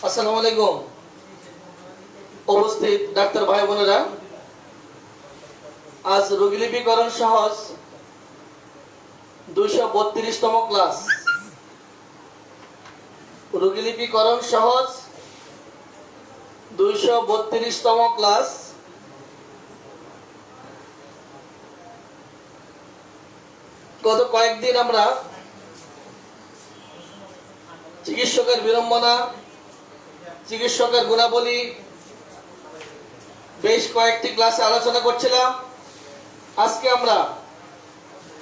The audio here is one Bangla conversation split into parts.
আসসালামু আলাইকুম। উপস্থিত ডাক্তার ভাই বোনেরা, আজ রোগীলিপিকরণ সহজ 232তম ক্লাস। রোগীলিপিকরণ সহজ 232তম ক্লাস। গত কয়েকদিন আমরা চিকিৎসকের বিড়ম্বনা, চিকিৎসকের গুণাবলী বেশ কয়েকটি ক্লাসে আলোচনা করছিলাম। আজকে আমরা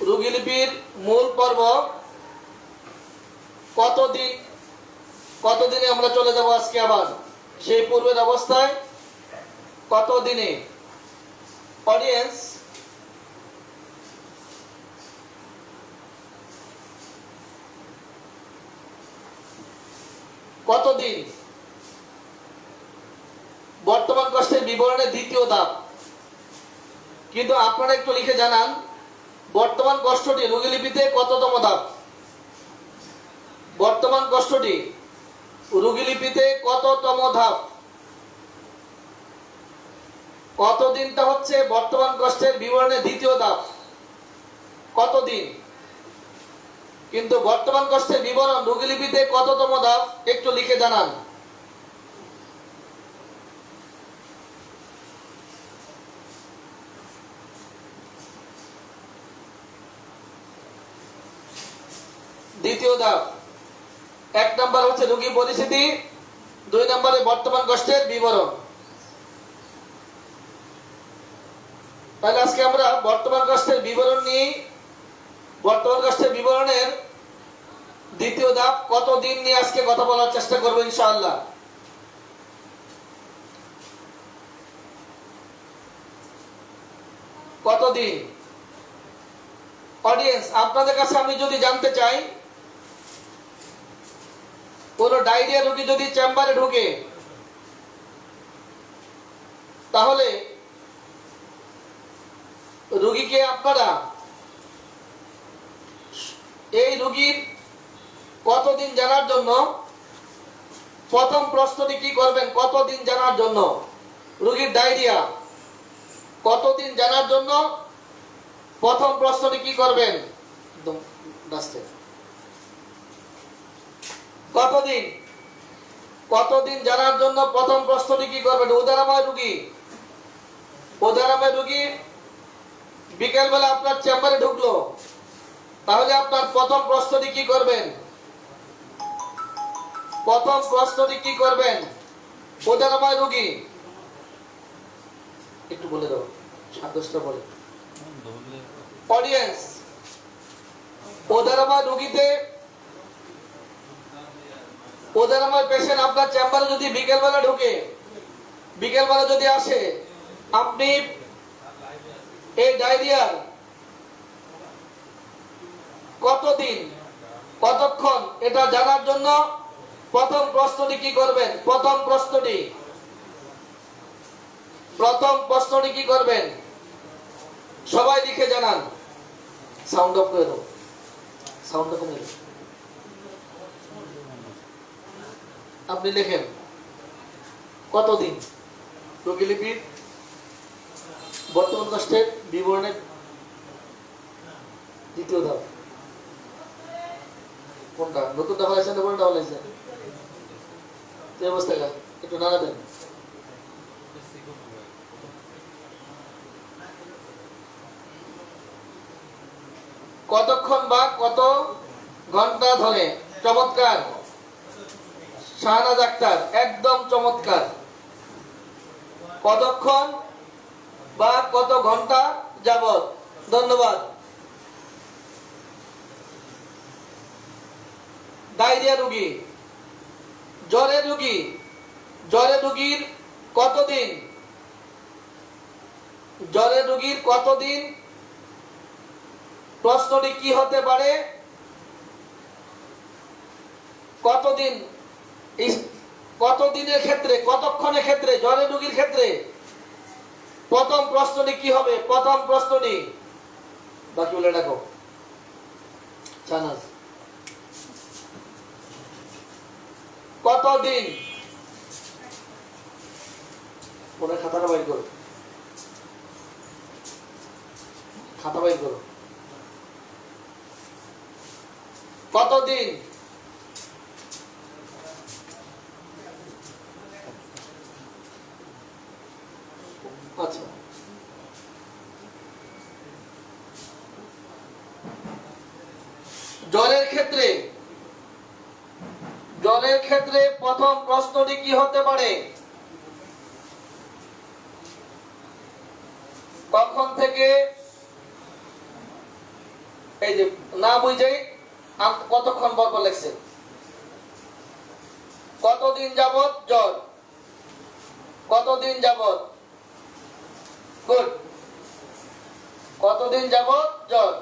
রোগীলিপির মূল পর্ব কতদিনে আমরা চলে যাব আজকে আবার সেই পূর্বের অবস্থায়। কতদিনে অডিয়েন্স কতদিন বর্তমান কষ্টের বিবরণের দ্বিতীয় ধাপ। কিন্তু আপনারা একটু লিখে জানান বর্তমান কষ্টটি রোগীলিপিতে কততম ধাপ। বর্তমান কষ্টটি রোগীলিপিতে কততম ধাপ। কতদিনটা হচ্ছে বর্তমান কষ্টের বিবরণের দ্বিতীয় ধাপ। কতদিন, কিন্তু বর্তমান কষ্টের বিবরণ রোগীলিপিতে কততম ধাপ একটু লিখে জানান। দ্বিতীয় ধাপ, 1 নম্বর হচ্ছে রোগী পরিস্থিতি, 2 নম্বরে বর্তমান কষ্টের বিবরণ। তাহলে আজকে আমরা বর্তমান কষ্টের বিবরণ নিয়ে, বর্তমান কষ্টের বিবরণের দ্বিতীয় ধাপ কতদিন নিয়ে আজকে কথা বলার চেষ্টা করবো ইনশাআল্লাহ। কতদিন অডিয়েন্স, আপনাদের কাছে আমি যদি জানতে চাই কোন ডায়রিয়া রোগী যদি চেম্বারে ঢুকে, তাহলে রোগীকে আপনারা এই রোগীর কতদিন জানার জন্য প্রথম প্রশ্নটি কি করবেন? কতদিন জানার জন্য রোগীর ডায়রিয়া কতদিন জানার জন্য প্রথম প্রশ্নটি কি করবেন? কতদিন জানার জন্য প্রথম প্রশ্নটি কি করবেন? উদাহরণময় রোগী বিকেলবেলা আপনার চেম্বারে ঢুকলো, তাহলে আপনার প্রথম প্রশ্নটি কি করবেন? প্রথম প্রশ্নটি কি করবেন? উদাহরণময় রোগী একটু বলে দাও, 7-10টা বলে। অডিয়েন্স, উদাহরণময় রোগীতে, উদাহরণময় পেশেন্ট আপনার চেম্বারে যদি বিকেলবেলা ঢুকে, বিকেলবেলা যদি আসে, আপনি এই ডায়রিয়ার কতদিন, কতক্ষণ এটা জানার জন্য প্রথম প্রশ্নটি কি করবেন? প্রথম প্রশ্নটি কি করবেন? সবাই লিখে জানান। সাউন্ড অফ করে দাও, সাউন্ড অফ করে দাও। আপনি লেখেন কতদিন রোগীলিপির বর্তমান কষ্টের বিবরণের দ্বিতীয় ধাপ। কোনটা? নতুনটা হয়েছে না পুরোটা হয়েছে? এই অবস্থাটা একটু নাড়াবেন। কতক্ষণ বা কত ঘন্টা ধরে? চমৎকার শাহনাজ আক্তার, একদম চমৎকার। কতক্ষণ বা কত ঘন্টা যাবত? ধন্যবাদ। ডায়রিয়া রোগী, জ্বরের রোগীর কতদিন? জ্বরের রোগীর কতদিন? প্রশ্নটি কি হতে পারে? কতদিন, কতদিনের ক্ষেত্রে, কতক্ষণের ক্ষেত্রে, জ্বরের রোগীর ক্ষেত্রে প্রথম প্রশ্নটি কি হবে? প্রথম প্রশ্নটি বাকি বলে রাখো। কতদিন ওনার খাতাটা বাইর করো, খাতা বাইর করো। কতদিন? আচ্ছা, জ্বরের ক্ষেত্রে প্রথম প্রশ্নটি কি হতে পারে? কখন থেকে, এই যে না বুঝে কতক্ষণ পর পর লেখছে, কতদিন যাবত জ্বর, কতদিন যাবত, গুড, কতদিন যাবত জ্বর।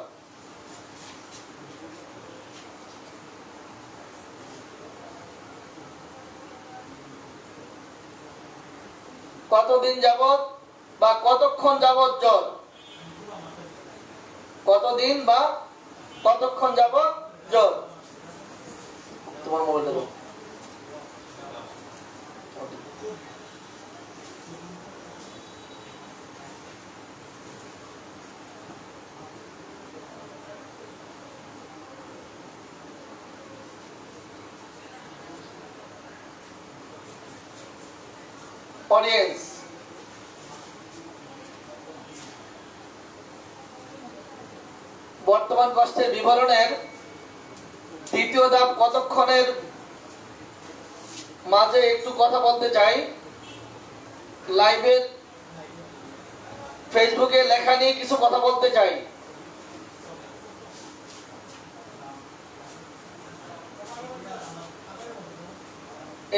কতদিন যাবত বা কতক্ষণ যাবত জ্বর, কতদিন বা কতক্ষণ যাবত জ্বর। তোমার মোবাইল দেবো। অডিয়েন্স, বর্তমান কষ্টের বিবরণের দ্বিতীয় ধাপ কতক্ষণের মাঝে একটু কথা বলতে চাই। লাইভে ফেসবুকে লেখা নিয়ে কিছু কথা বলতে চাই।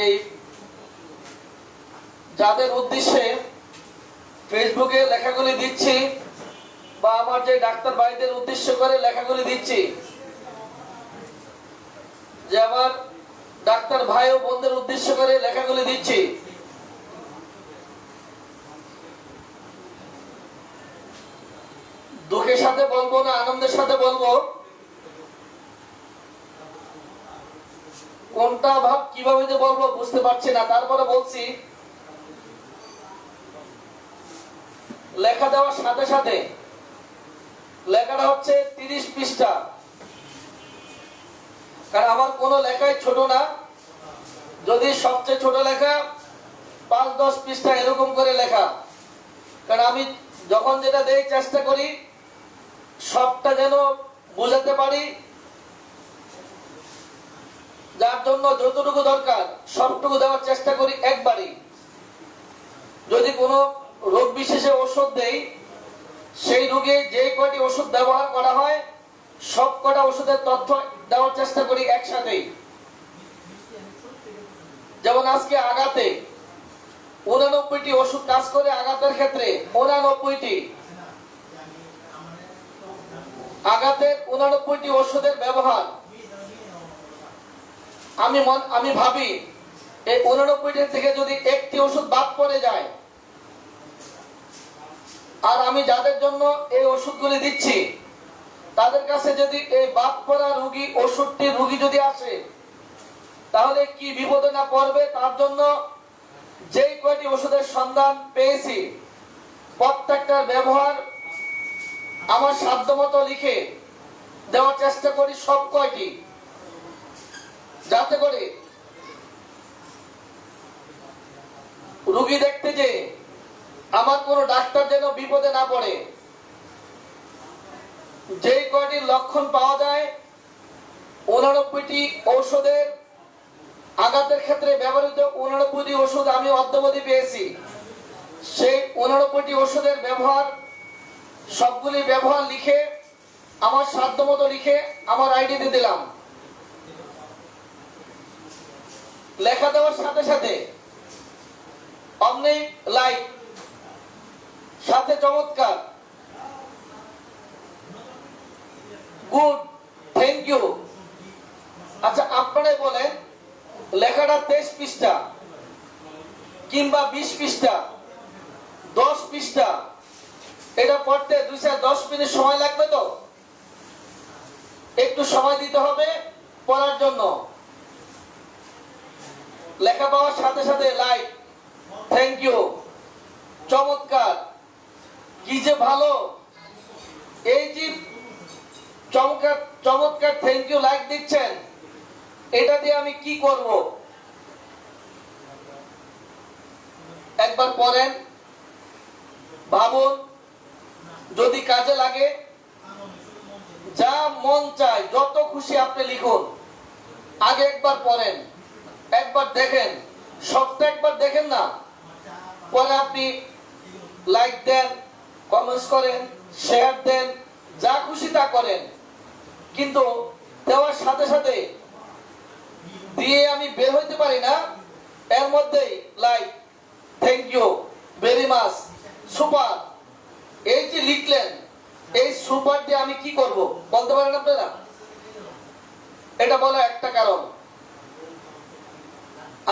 এই যাদের উদ্দেশ্যে ফেসবুকে লেখাগুলি দিচ্ছি বা আমার যে ডাক্তার ভাইদের উদ্দেশ্য করে লেখাগুলি দিচ্ছি, যে আমার ডাক্তার ভাই ও বোনদের উদ্দেশ্য করে লেখাগুলি দিচ্ছি, দুঃখের সাথে বলবো না আনন্দের সাথে বলবো, কোনটা ভাব কিভাবে যে বলবো বুঝতে পারছি না, তারপরে বলছি। লেখা দেওয়ার সাথে সাথে লেখাটা হচ্ছে 30 পৃষ্ঠা, কারণ আমার কোনো লেখাই ছোট না। যদি সবচেয়ে ছোট লেখা 5-10 পৃষ্ঠা এরকম করে লেখা, কারণ আমি যখন যেটা দেই চেষ্টা করি সবটা যেন বোঝাতে পারি, যার জন্য যতটুকু দরকার সবটুকু দেওয়ার চেষ্টা করি একবারই। যদি কোনো রোগ বিশেষে ওষুধ দেই, সেই রোগে যে কয়টি ওষুধ ব্যবহার করা হয় সব কটা ওষুধের তথ্য দেওয়ার চেষ্টা করি একসাথেই। যেমন আজকে আঘাতে 89টি ওষুধ কাজ করে, আঘাতের ক্ষেত্রে 89টি, আঘাতের 89টি ওষুধের ব্যবহার। আমি ভাবি এই 89টি থেকে যদি একটি ওষুধ বাদ পড়ে যায়, আর আমি যাদের জন্য এই ওষুধগুলি দিচ্ছি তাদের কাছে যদি এই বাদ পড়া রোগী ওষুধটি রোগী যদি আসে, তাহলে কি বিপদে না পড়বে। তার জন্য যেই কয়টি ওষুধের সন্ধান পেয়েছি প্রত্যেকটার ব্যবহার আমার সাধ্যমতো লিখে দেওয়ার চেষ্টা করি, সব কয়টি, যাতে করে রোগী দেখতে যে আমার কোনো ডাক্তার যেন বিপদে না পড়ে। যেই কয়টি লক্ষণ পাওয়া যায় 89টি ঔষধের, আঘাতের ক্ষেত্রে ব্যবহৃত 89টি ওষুধ আমি অদ্যাবধি পেয়েছি। সেই 89টি ওষুধের ব্যবহার, সবগুলি ব্যবহার লিখে আমার সাধ্যমতো লিখে আমার আইডিতে দিলাম। লেখা দেওয়ার সাথে সাথে অমনি লাইক, সাথে চমৎকার, গুড, থ্যাংক ইউ। আচ্ছা, আপনারাই বলেন লেখাটা 23 পৃষ্ঠা কিংবা 20 পৃষ্ঠা, 10 পৃষ্ঠা, এটা পড়তে 2-10 মিনিট সময় লাগবে। তো একটু সময় দিতে হবে পড়ার জন্য। লেখা পাওয়ার সাথে সাথে লাইক, থ্যাংক ইউ, চমৎকার, কি যে ভালো। এই যে চমৎকার চমৎকার থ্যাংক ইউ লাইক দিচ্ছেন, এটা দিয়ে আমি কি করব? একবার পড়েন, ভাবুন, যদি কাজে লাগে যা মন চায় যত খুশি আপনি লিখুন। আগে একবার পড়েন, একবার দেখেন, সবটা একবার দেখেন না, পরে আপনি লাইক দেন, কমেন্টস করেন, শেয়ার দেন, যা খুশি তা করেন। কিন্তু দেওয়ার সাথে সাথে দিয়ে আমি বের হইতে পারি না, এর মধ্যেই like, thank you very much, super, এই যে লিখলেন, এই সুপার দিয়ে আমি কি করব বলতে পারেন আপনারা? এটা বলা একটা কারণ।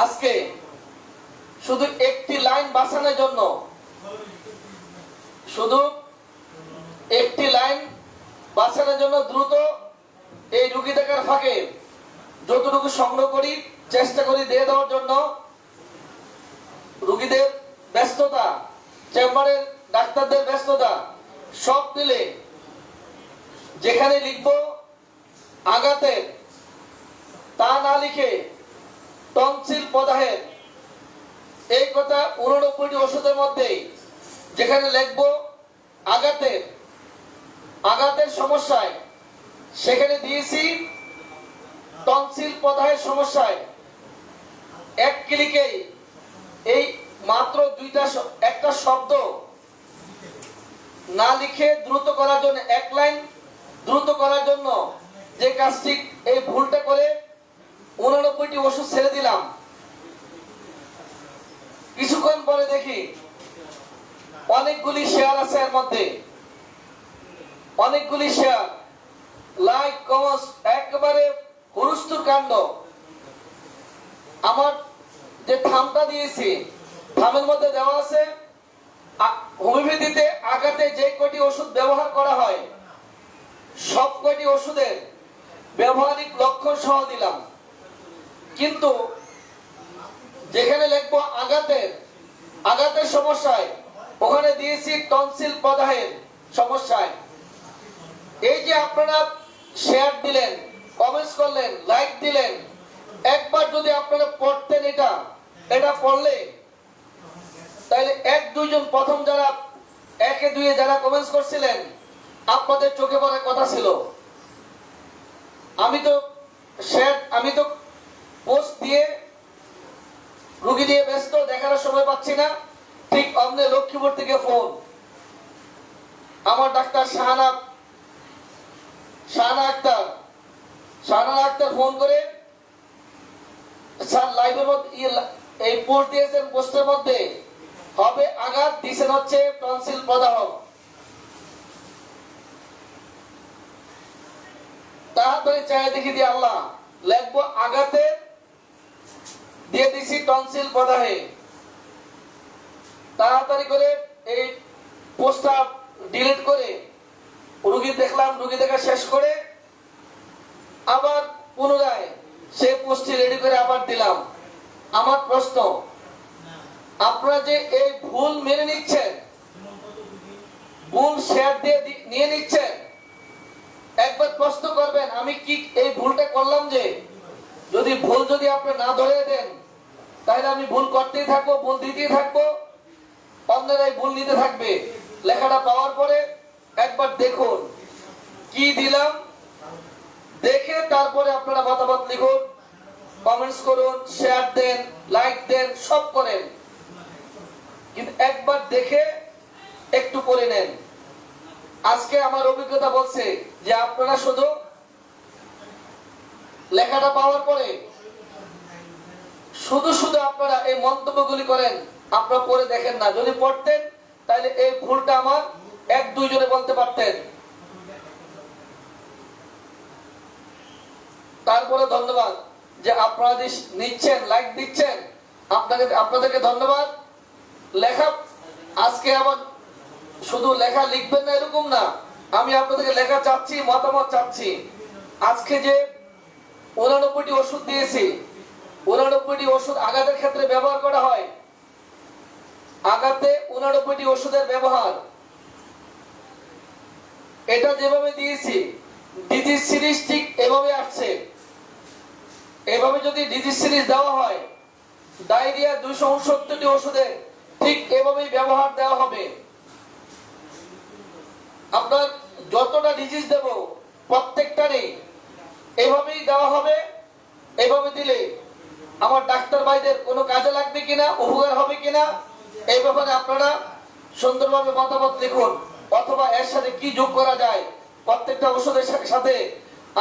আজকে শুধু একটি লাইন বাঁচানোর জন্য, শুধু একটি লাইন বাঁচানোর জন্য দ্রুত এই রুগী দেখার ফাঁকে যতটুকু সংগ্রহ করি চেষ্টা করি দিয়ে দেওয়ার জন্য। রুগীদের ব্যস্ততা, চেম্বারের ডাক্তারদের ব্যস্ততা সব মিলে যেখানে লিখব আঘাতের, তা না লিখে টনসিল প্রদাহের, এই কথা 89টি ওষুধের মধ্যে যেখানে লিখব আঘাতের, আঘাতের সমস্যায়, সেখানে দিয়েছি টনসিল প্রদাহের সমস্যায়। এক ক্লিকেই এই মাত্র একটা শব্দ না লিখে দ্রুত করার জন্য, এক লাইন দ্রুত করার জন্য যে কাজটি, এই ভুলটা করে 89টি ওষুধ ছেড়ে দিলাম। কিছুক্ষণ পরে দেখি অনেকগুলি শেয়ার আছে, এর মধ্যে অনেকগুলি শেয়ার, লাইক, কমেন্টস, একেবারে হুরুস্তুর কাণ্ড। আমার যে থামটা দিয়েছি, থামের মধ্যে দেওয়া আছে হোমিওপ্যাথিতে আঘাতে যে কয়টি ওষুধ ব্যবহার করা হয় সব কয়টি ওষুধের ব্যবহারিক লক্ষণ সহ দিলাম। কিন্তু যেখানে লিখবো আঘাতের সমস্যায়, ওখানে দিয়েছি টনসিল প্রদাহের সমস্যায়। এই যে আপনারা শেয়ার দিলেন, কমেন্টস করলেন, লাইক দিলেন, একবার যদি আপনারা পড়তেন, এটা পড়লে তাহলে 1-2 জন প্রথম যারা 1-2 যারা কমেন্টস করছিলেন, আপনাদের চোখে পড়ার কথা ছিল। আমি তো পোস্ট দিয়ে রুগী দিয়ে ব্যস্ত, দেখার সময় পাচ্ছি না। ঠিক অমনে লক্ষ্মীপুর থেকে ফোন, আমার ডাক্তার শাহানা আক্তার ফোন করে, স্যার লাইভের মধ্যে এই পোস্ট দিয়েছেন, পোস্টের মধ্যে হবে আঘাত, দিছেন হচ্ছে টনসিল প্রদাহ। তাড়াতাড়ি চাই দেখি দিয়ে আল্লাহ লিখবো আঘাতে, দিয়ে দিছি টনসিল প্রদাহে। তাড়াতাড়ি করে এই পোস্টটা ডিলিট করে রুগী দেখলাম, রুগী দেখা শেষ করে আবার পুনরায় সেই পোস্টটি রেডি করে আবার দিলাম। আমার প্রশ্ন, আপনারা যে এই ভুল মেনে নিচ্ছেন, ভুল শেয়ার দিয়ে নিয়ে নিচ্ছেন, একবার প্রশ্ন করবেন আমি কি এই ভুলটা করলাম? যে যদি আপনি না ধরে দেন, তাহলে আমি ভুল করতেই থাকবো, ভুল দিতেই থাকবো, অন্যরাই ভুল নিতে থাকবে। লেখাটা পাওয়ার পরে একবার দেখুন কি দিলাম, দেখে তারপরে আপনারা মতামত লিখুন, কমেন্টস করুন, শেয়ার দেন, লাইক দেন, সব করেন। কিন্তু একবার দেখে একটু পড়ে নেন। আজকে আমার অভিজ্ঞতা বলছে যে আপনারা শুধু লেখাটা পাওয়ার পরে শুধু আপনারা এই মন্তব্যগুলি করেন, আপনারা পড়ে দেখেন না। যদি পড়তেন তাহলে এই ভুলটা আমার 1-2 জনে বলতে পারতেন। তারপরে ধন্যবাদ যে আপনারা যে নিচ্ছেন, লাইক দিচ্ছেন, আপনাদেরকে ধন্যবাদ। লেখা আজকে আবার শুধু লেখা লিখবেন না এরকম না, আমি আপনাদেরকে লেখা চাচ্ছি, মতামত চাচ্ছি। আজকে যে 89টি ওষুধ দিয়েছি, 89টি ওষুধ আঘাতের ক্ষেত্রে ব্যবহার করা হয়, আঘাতে 89টি ওষুধের ব্যবহার। এটা যেভাবে দিয়েছি ডিজিজ সিরিজ ঠিক এভাবে আসছে। এভাবে যদি ডিজিজ সিরিজ দেওয়া হয় ডায়রিয়া 269টি ওষুধে ঠিক এভাবেই ব্যবহার দেওয়া হবে। আপনার যতটা ডিজিজ দেব প্রত্যেকটারই এভাবেই দেওয়া হবে। এভাবে দিলে আমার ডাক্তার ভাইদের কোনো কাজে লাগবে কিনা, উপকার হবে কিনা, এই ব্যাপারে আপনারা সুন্দরভাবে মতামত লিখুন, অথবা এর সাথে কি যোগ করা যায়, প্রত্যেকটা ওষুধের সাথে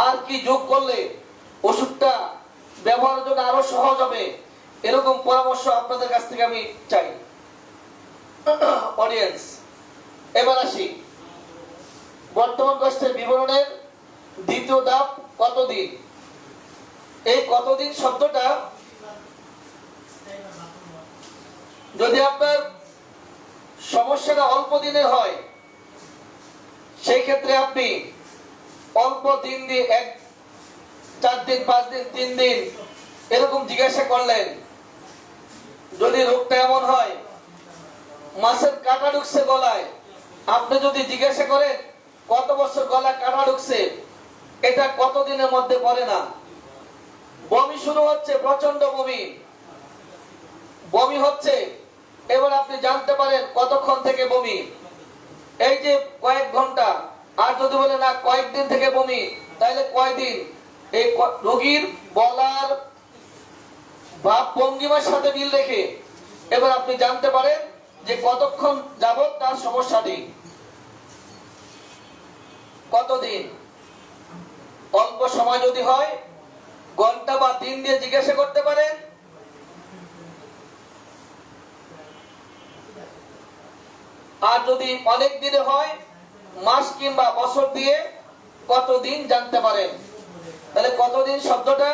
আর কি যোগ করলে ওষুধটা ব্যবহারের জন্য আরো সহজ হবে, এরকম পরামর্শ আপনাদের কাছ থেকে আমি চাই। অডিয়েন্স, এবার আসি বর্তমান কষ্টের বিবরণের দ্বিতীয় ধাপ কতদিন। এই কতদিন শব্দটা যদি আপনার সমস্যাটা অল্প দিনের হয় সেই ক্ষেত্রে আপনি অল্প দিন দিয়ে 4 দিন 5 দিন 3 দিন এরকম জিজ্ঞাসা করলেন। যদি রোগটা এমন হয় মাছের কাঁটা ঢুকছে গলায়, আপনি যদি জিজ্ঞাসা করেন কত বছর গলায় কাঁটা ঢুকছে, এটা কত দিনের মধ্যে পড়ে না। বমি শুরু হচ্ছে, প্রচন্ড বমি বমি হচ্ছে, এবার আপনি জানতে পারেন কতক্ষণ থেকে বমি, এই যে কয়েক ঘন্টা। আর যদি বলে না কয়েকদিন থেকে বমি, তাহলে কয়দিন। এই রোগীর বলার ভাব ভঙ্গিমার সাথে মিল রেখে এবার আপনি জানতে পারেন যে কতক্ষণ যাবত তার সমস্যাটি, কতদিন। অল্প সময় যদি হয় ঘন্টা বা দিন দিয়ে জিজ্ঞাসা করতে পারেন। আর যদি অনেক দিনে হয় মাস কিংবা বছর দিয়ে কতদিন জানতে পারেন। তাহলে কতদিন শব্দটা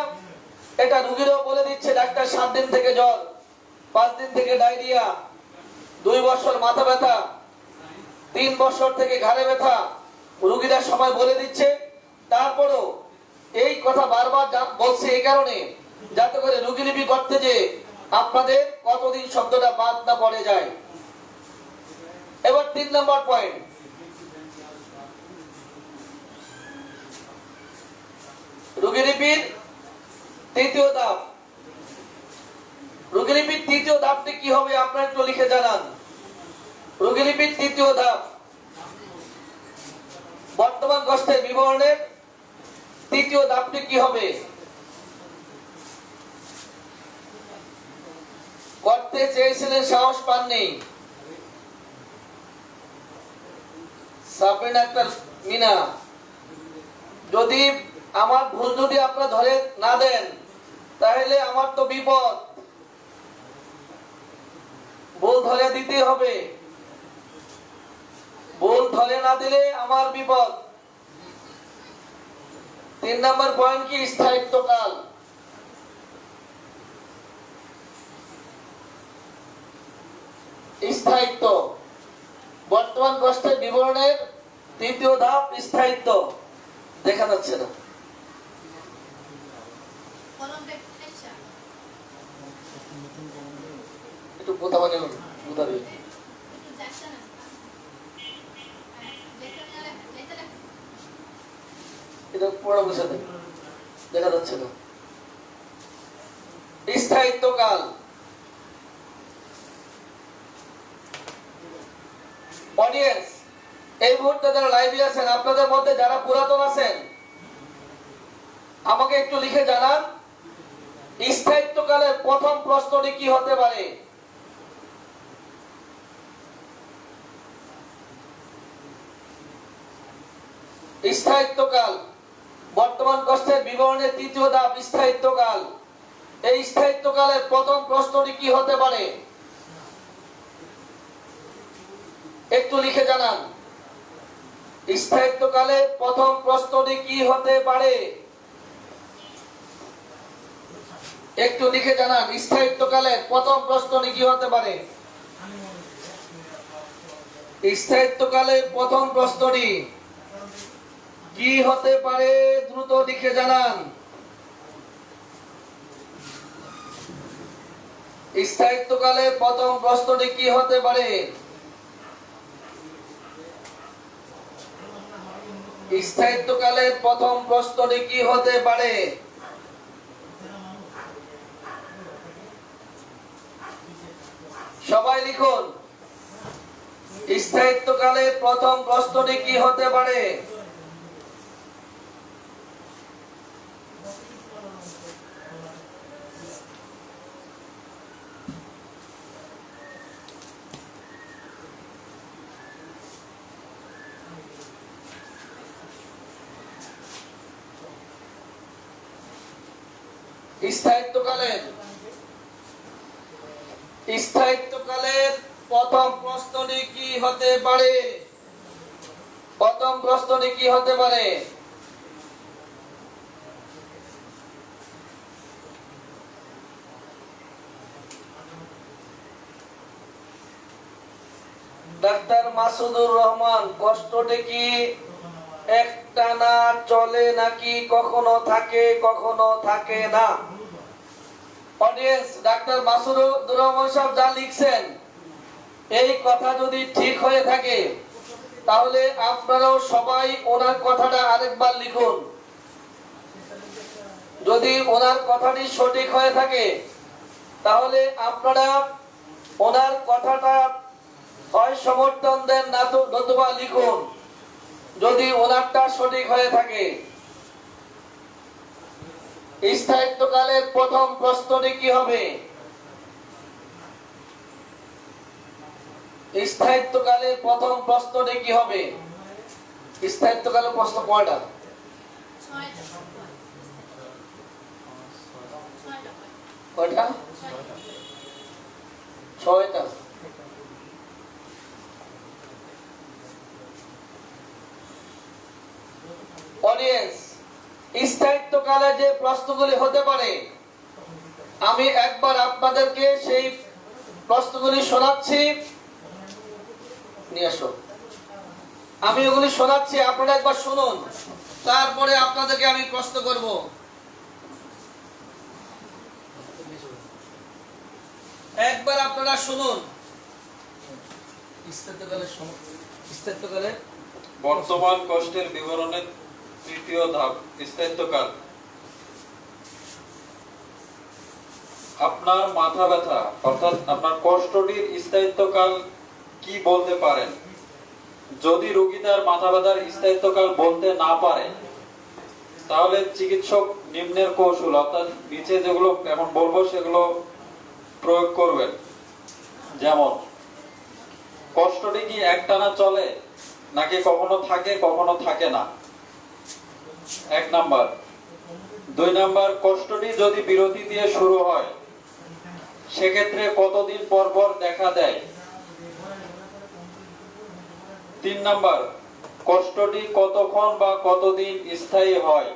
এটা রোগীরাও বলে দিচ্ছে, ডাক্তার 7 দিন থেকে জ্বর, 5 দিন থেকে ডায়রিয়া, 2 বছর মাথা ব্যথা, 3 বছর থেকে ঘাড়ে ব্যথা, রোগীরা সময় বলে দিচ্ছে। তারপরও এই কথা বারবার বলছে এই কারণে যাতে করে রোগীলিপি করতে যে আপনাদের কতদিন শব্দটা বাদ না পড়ে যায়। এবার 3 নম্বর পয়েন্ট, রোগীলিপির তৃতীয় ধাপ। রোগীলিপির তৃতীয় ধাপটি কি হবে আপনারা একটু লিখে জানান। রোগীলিপির তৃতীয় ধাপ বর্তমান কষ্টের বিবরণের তৃতীয় ধাপটি কি হবে। করতে চেয়েছিলেন সাহস পাননি। সাবরিন আক্তার মিনা, যদি আমার ভুল যদি আপনারা ধরে না দেন তাহলে আমার তো বিপদ। ভুল ধরে দিতে হবে, ভুল ধরে না দিলে আমার বিপদ। 3 নম্বর পয়েন্ট কি, স্থায়িত্বকাল। স্থায়িত্ব বর্তমান কষ্টের বিবরণের তৃতীয় ধাপ, স্থায়িত্ব। দেখা যাচ্ছে না, একটু কথা মানে বুঝাবে। এটা পড়া বুঝাতে দেখা যাচ্ছে না। স্থায়িত্বকাল অডিয়েন্স, এই মুহূর্তে যারা লাইভে আছেন আপনাদের মধ্যে যারা পুরাতন আছেন আমাকে একটু লিখে জানান স্থায়িত্বকালের প্রথম প্রশ্নটি কি হতে পারে। স্থায়িত্বকাল বর্তমান কষ্টের বিবরণের তৃতীয় ধাপ, স্থায়িত্বকাল। এই স্থায়িত্বকালের প্রথম প্রশ্নটি কি হতে পারে একটু লিখে জানান। স্থায়িত্বকালে প্রথম প্রশ্নটি কি হতে পারে একটু লিখে জানান। স্থায়িত্বকালে প্রথম প্রশ্নটি কি হতে পারে। স্থায়িত্বকালে প্রথম প্রশ্নটি কি হতে পারে দ্রুত লিখে জানান। স্থায়িত্বকালের প্রথম প্রশ্নটি কি হতে পারে? স্থায়িত্বকালের প্রথম প্রশ্নটি কি হতে পারে? সবাই লিখুন, স্থায়িত্বকালের প্রথম প্রশ্নটি কি হতে পারে? স্থায়িত্বকালের প্রথম প্রশ্নটি কি হতে পারে? প্রথম প্রশ্নটি কি হতে পারে? ডাক্তার মাসুদুর রহমান, কষ্টটি কি একটানা চলে নাকি কখনো থাকে কখনো থাকে না? অডিয়েন্স, ডাক্তার মাসুদুর রহমান সাহেব যা লিখছেন এই কথা যদি ঠিক হয়ে থাকে তাহলে আপনারাও সবাই ওনার কথাটা আরেকবার লিখুন। যদি ওনার কথাটি সঠিক হয়ে থাকে তাহলে আপনারা ওনার কথাটা হয় সমর্থন দেন নতুবা লিখুন যদি ওনারটা সঠিক হয়ে থাকে। স্থায়িত্বকালের প্রথম প্রশ্নটি কি হবে? স্থায়িত্বকালের প্রথম প্রশ্নটি কি হবে? স্থায়িত্বকালের প্রশ্ন কয়টা? কয়টা? 6টা। অডিয়েন্স, স্থায়িত্বকালে যে প্রশ্নগুলি হতে পারে আমি একবার আপনাদেরকে সেই প্রশ্নগুলি শোনাচ্ছি, নিয়ে আসো। আমি ওগুলি শোনাচ্ছি, আপনারা একবার শুনুন, তারপরে আপনাদেরকে আমি প্রশ্ন করব। একবার আপনারা শুনুন। স্থায়িত্বকালে বর্তমান কষ্টের বিবরণের তৃতীয় ধাপ স্থায়িত্বকাল। আপনার মাথা ব্যথা অর্থাৎ আপনার কষ্টটির স্থায়িত্বকাল কি বলতে পারেন? যদি রোগী তার মাথা ব্যথার স্থায়িত্বকাল বলতে না পারে তাহলে চিকিৎসক নিম্নের কৌশল অর্থাৎ নিচে যেগুলো এখন বলবো সেগুলো প্রয়োগ করবেন। যেমন, কষ্টটি কি একটানা চলে নাকি কখনো থাকে কখনো থাকে না? 1 নাম্বার। 2 নাম্বার, কষ্টটি যদি বিরতি দিয়ে শুরু হয় সেক্ষেত্রে কতদিন পর পর দেখা দেয়? 3 নাম্বার, কষ্টটি কতক্ষণ বা কতদিন স্থায়ী হয়?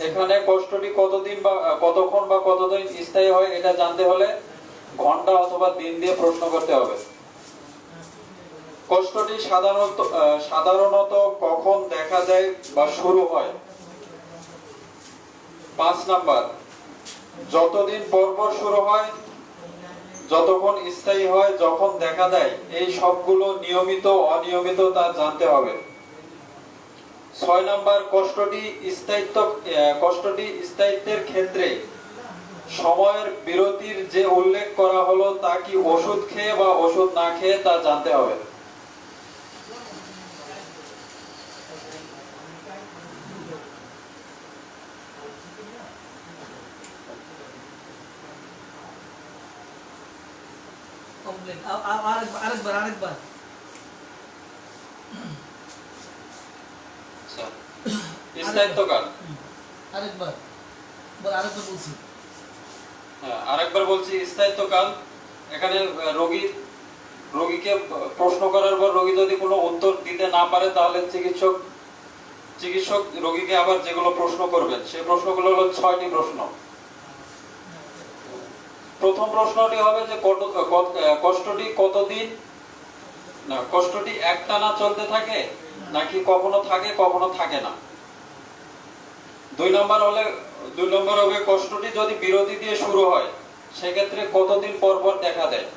এখানে কষ্টটি কতদিন বা কতক্ষণ বা কতদিন স্থায়ী হয় এটা জানতে হলে ঘন্টা অথবা দিন দিয়ে প্রশ্ন করতে হবে। কষ্টটি সাধারণত কখন দেখা দেয় বা শুরু হয়? 5 নাম্বার, যতদিন পর পর শুরু হয়, যতক্ষণ স্থায়ী হয়, যখন দেখা দেয়, এই সবগুলো নিয়মিত অনিয়মিত তা জানতে হবে। 6 নাম্বার, কষ্টটি স্থায়িত্বের ক্ষেত্রে সময়ের বিরতির যে উল্লেখ করা হলো তা কি ওষুধ খেয়ে বা ওষুধ না খেয়ে তা জানতে হবে। আরেকবার স্থায়িত্বকাল আরেকবার বলছি। স্থায়িত্বকাল, এখানে রোগীকে প্রশ্ন করার পর রোগী যদি কোনো উত্তর দিতে না পারে তাহলে চিকিৎসক রোগীকে আবার যেগুলো প্রশ্ন করবেন সেই প্রশ্নগুলো হলো 6টি প্রশ্ন। প্রথম প্রশ্নটি হবে যে কষ্টটি কতদিন না কষ্টটি একটানা চলতে থাকে নাকি কখনো থাকে কখনো থাকে না। 2 নাম্বার 2 নম্বর হবে কষ্টটি যদি বিরতি দিয়ে শুরু হয় সেক্ষেত্রে কতদিন পর পর দেখা দেয়।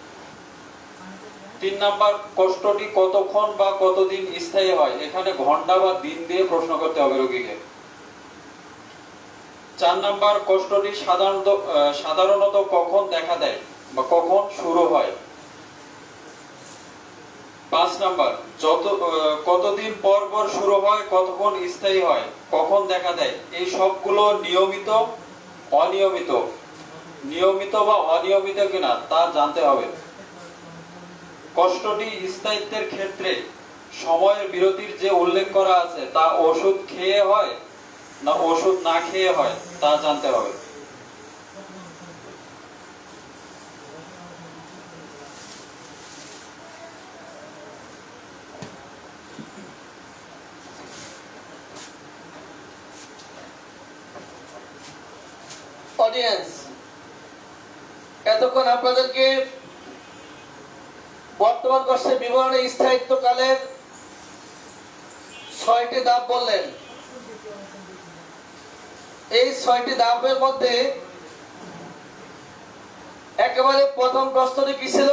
3 নাম্বার কষ্টটি কতক্ষণ বা কতদিন স্থায়ী হয়, এখানে ঘন্টা বা দিন দিয়ে প্রশ্ন করতে হবে রোগীকে। 4 নাম্বার কষ্টটি সাধারণত কখন দেখা দেয় বা কখন শুরু হয়। 5 নাম্বার কতদিন পর পর শুরু হয়, কতক্ষণ স্থায়ী হয়, কখন দেখা দেয়। এই সবগুলো নিয়মিত বা অনিয়মিত কিনা তা জানতে হবে। কষ্টটি স্থায়িত্বের ক্ষেত্রে সময়ের বিরতির যে উল্লেখ করা আছে তা ওষুধ খেয়ে হয় না ওষুধ না খেয়ে হয় তা জানতে হবে। অডিয়েন্স, এতক্ষণ আপনাদেরকে বর্তমান কষ্টের বিবরণে স্থায়িত্বকালের 6টি ধাপ বললেন। এই 6টি ধাপের মধ্যে একেবারে প্রথম প্রশ্নটি কি ছিল?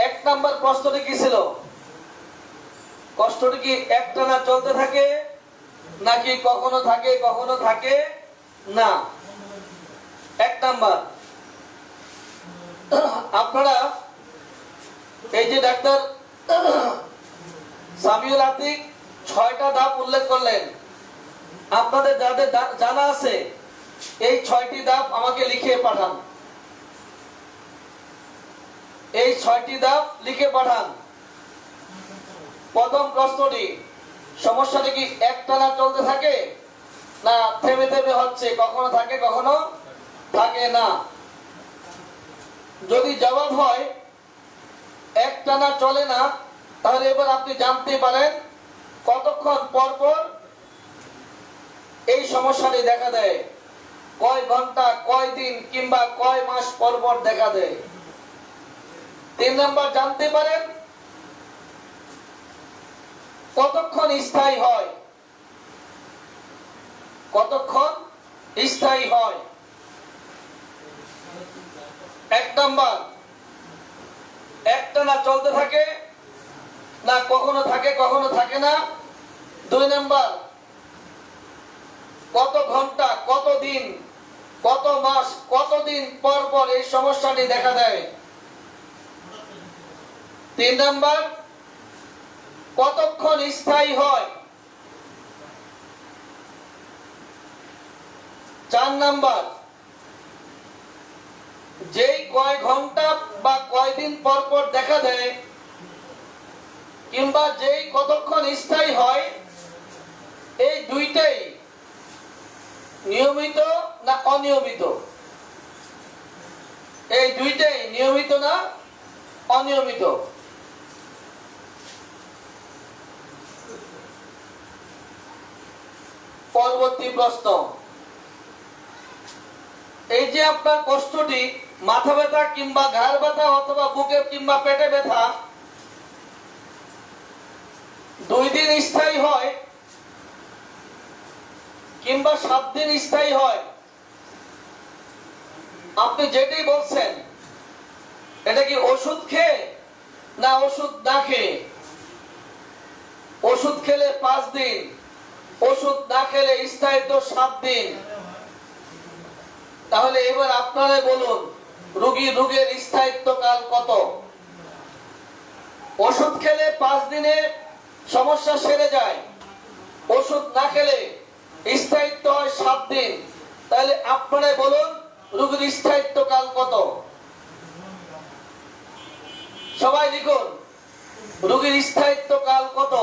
এক নাম্বার প্রশ্নটি কি ছিল? কষ্টটি কি একটানা চলতে থাকে নাকি কখনো থাকে কখনো থাকে না? 1 নাম্বার। আপনারা এই যে ডাক্তার সামিউল আতিক 6টা ধাপ উল্লেখ করলেন, আপনাদের যাদের জানা আছে এই 6টি ধাপ আমাকে লিখে পাঠান। এই 6টি ধাপ লিখে পাঠান। প্রথম প্রশ্নটি, সমস্যাটি কি একটানা চলতে থাকে না থেমে থেমে হচ্ছে, কখনো থাকে কখনো থাকে না? যদি জবাব হয় একটানা চলে না, তাহলে এবার আপনি জানতে পারেন কতক্ষণ পর পর এই সমস্যাটি দেখা দেয়, কয় ঘন্টা, কয় দিন কিংবা কয় মাস পর পর দেখা দেয়। 3 নাম্বার, জানতে পারেন কতক্ষণ স্থায়ী হয়, কতক্ষণ স্থায়ী হয়। 1 নাম্বার, একটানা চলতে থাকে না কখনো থাকে কখনো থাকে না। 2 নাম্বার, কত ঘন্টা, কত দিন, কত মাস, কতদিন পর পর এই সমস্যাটি দেখা দেয়। 3 নাম্বার, কতক্ষণ স্থায়ী হয়। 4 নাম্বার, যেই কয় ঘন্টা বা কয়দিন পর পর দেখা দেয় কিংবা যেই কতক্ষণ স্থায়ী হয়, এই দুইটাই নিয়মিত না অনিয়মিত? এই দুইটাই নিয়মিত না অনিয়মিত? পরবর্তী প্রশ্ন, এই যে আপনার কষ্টটি মাথা ব্যথা কিংবা ঘাড় ব্যথা অথবা বুকে কিংবা পেটে ব্যথা 2 দিন স্থায়ী হয় কিংবা 7 দিন স্থায়ী হয়, আপনি যেটি বলছেন এটা কি ওষুধ খেয়ে না ওষুধ না খেয়ে? ওষুধ খেলে 5 দিন, ওষুধ না খেলে স্থায়িত্ব 7 দিন। তাহলে এবার আপনারা বলুন রোগের স্থায়িত্বকাল কত? ওষুধ খেলে 5 দিনে সমস্যা সেরে যায়, ওষুধ না খেলে স্থায়িত্ব হয় 7 দিন। তাহলে আপনারা বলুন রোগের স্থায়িত্বকাল কত? সবাই লিখুন রোগের স্থায়িত্বকাল কত?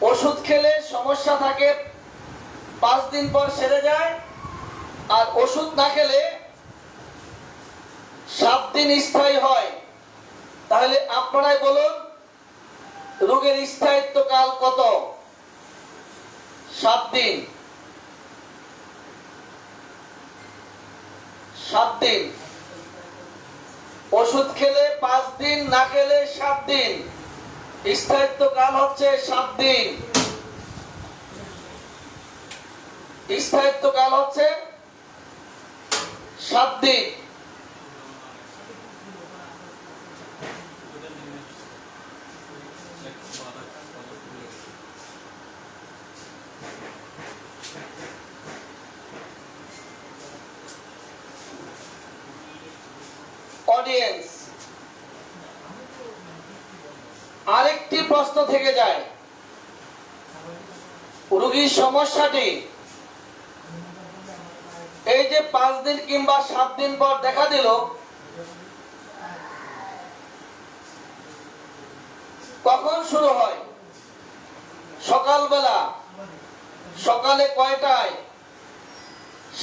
ওষুধ খেলে সমস্যা থাকে 5 দিন পর সেরে যায়, আর ওষুধ না খেলে 7 দিন স্থায়ী হয়, তাহলে আপনারাই বলুন রোগের স্থায়িত্বকাল কত? 7 দিন। 7 দিন। ওষুধ খেলে 5 দিন, না খেলে 7 দিন, স্থায়িত্বকাল হচ্ছে 7 দিন। স্থায়িত্বকাল হচ্ছে 7 দিন। অডিয়েন্স, আরেকটি প্রশ্ন থেকে যায়, রোগীর সমস্যাটি এই যে 5 দিন কিংবা 7 দিন পর দেখা দিল, কখন শুরু হয়? সকালবেলা? সকালে কয়টায়?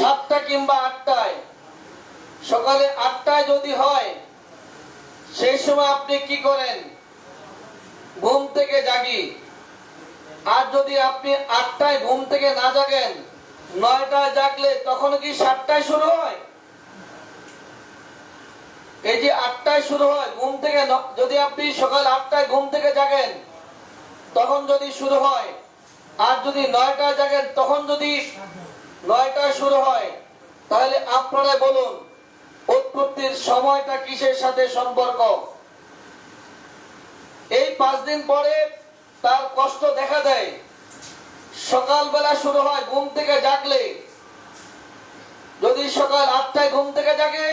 7টা কিংবা 8টায়? সকালে 8টায় যদি হয়, সেই সময় আপনি কি করেন? ঘুম থেকে জাগি। আর যদি আপনি 8টায় ঘুম থেকে না জাগেন, 9টায় জাগলে তখন কি 7টায় শুরু হয়? এই যে 8টায় শুরু হয় ঘুম থেকে, যদি আপনি সকাল 8টায় ঘুম থেকে জাগেন তখন যদি শুরু হয়, আর যদি 9টায় জাগেন তখন যদি 9টায় শুরু হয়, তাহলে আপনারা বলুন উৎপত্তির সময়টা কিসের সাথে সম্পর্ক? এই 5 দিন পরে তার কষ্ট দেখা দেয়, সকালবেলা শুরু হয় ঘুম থেকে জাগলে। যদি সকাল 8টায় ঘুম থেকে জাগে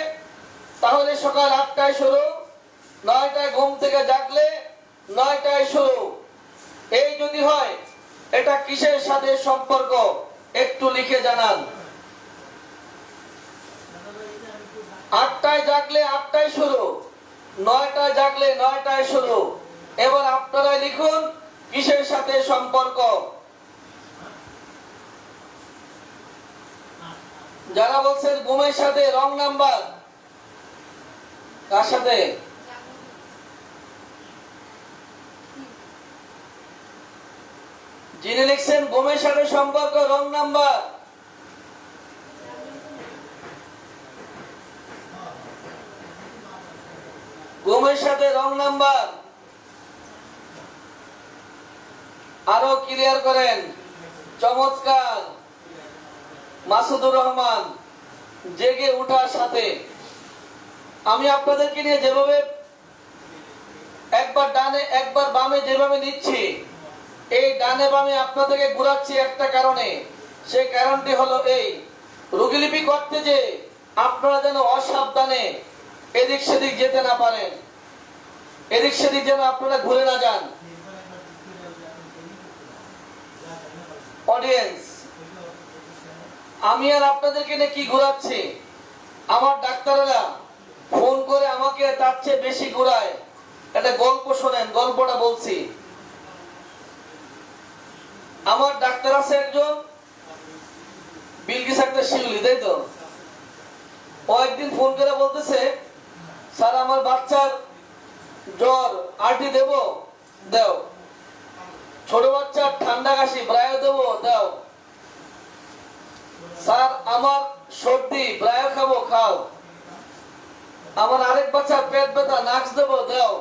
তাহলে সকাল 8টায় শুরু, 9টায় ঘুম থেকে জাগলে 9টায় শুরু। এই যদি হয়, এটা কিসের সাথে সম্পর্ক একটু লিখে জানান। 8টায় জাগলে 8টায় শুরু, 9টায় জাগলে 9টায় শুরু। এবার আপনারাই লিখুন কিসের সাথে সম্পর্ক। যারা বলছেন ঘুমের সাথে, রং নাম্বার। কার সাথে? যিনি লিখছেন ঘুমের সাথে সম্পর্ক, রং নাম্বার। ঘুমের সাথে রং নাম্বার। আরো ক্লিয়ার করেন। চমৎকার। মাসুদুর রহমান, জেগে ওঠার সাথে। আমি আপনাদেরকে নিয়ে যেভাবে একবার ডানে একবার বামে যেভাবে নিচ্ছি, এই ডানে বামে আপনাদেরকে ঘুরাচ্ছি একটা কারণে। সেই কারণটি হলো এই, রোগীলিপি করতে যে আপনারা যেন অসাবধানে এদিক সেদিক যেতে না পারেন, এদিক সেদিক যেন আপনারা ঘুরে না যান। অডিয়েন্স, আমি আর আপনাদেরকে নিয়ে কি ঘুরাচ্ছি? আমার ডাক্তারেরা ফোন করে আমাকে তার চেয়ে বেশি ঘুরায়। একটা গল্প শোনেন, গল্পটা বলছি। আমার ডাক্তার আছে একজন, বিলকিস আক্তার শিউলি, তাই তো? ও একদিন ফোন করে বলতেছে, স্যার আমার বাচ্চার জ্বর, আরটি দেব? দাও। ছোট বাচ্চার ঠান্ডা কাশি, ব্রায়ো দেব? দাও। স্যার আমার সর্দি, ব্রায়ো খাবো? খাও। আমার আরেক বাচ্চার পেট ব্যথা, নাক্স দেব? দাও।